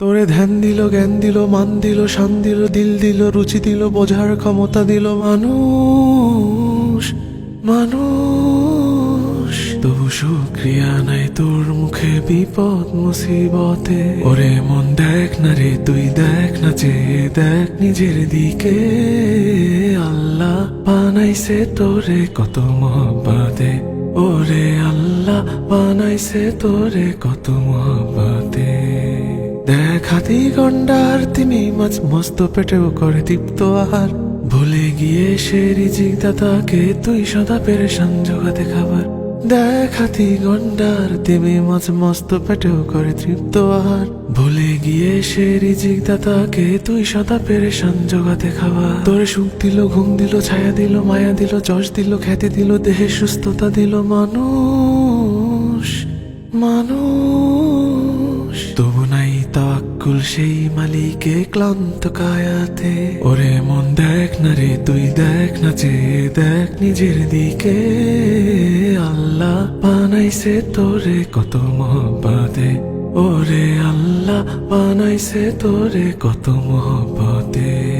তোরে ধ্যান দিল, জ্ঞান দিল, মান দিল, শান দিল, দিল দিল, রুচি দিল, বোঝার ক্ষমতা দিল মানুষ মানুষ। তবু শুক্রিয়া নাই তোর মুখে বিপদ মুসিবতে। ওরে মন দেখ না রে, তুই দেখ না, চেয়ে দেখ নিজের দিকে। আল্লাহ বানাইছে তোরে কত মহব্বতে। ওরে আল্লাহ বানাইছে তোরে কত মহব্বতে। দেখ হাতি গন্ডার তিমি মাছ মস্ত পেটেও করে তৃপ্ত আহার। ভুলে গিয়ে সে রিজিক দাতাকে তুই সদা পেরেশান জোগাতে খাবার। দেখ হাতি গন্ডার তিমি মাছ মস্ত পেটেও করে তৃপ্ত আহার। ভুলে গিয়ে সে রিজিক দাতাকে তুই সদা পেরেশান জোগাতে খাবার। তোরে সুখ দিল, ঘুম দিল, ছায়া দিল, মায়া দিল, যশ দিল, খ্যাতি দিল, দেহে সুস্থতা দিল মানুষ মানুষ। তবু নাই তাওয়াক্কুল সেই মালিকে ক্লান্ত কায়াতে। ওরে মন দেখ না রে, তুই দেখ না, চেয়ে দেখ নিজের দিকে। আল্লাহ বানাইছে তোরে কত মহব্বতে। ওরে আল্লাহ বানাইছে তোরে কত মহব্বতে।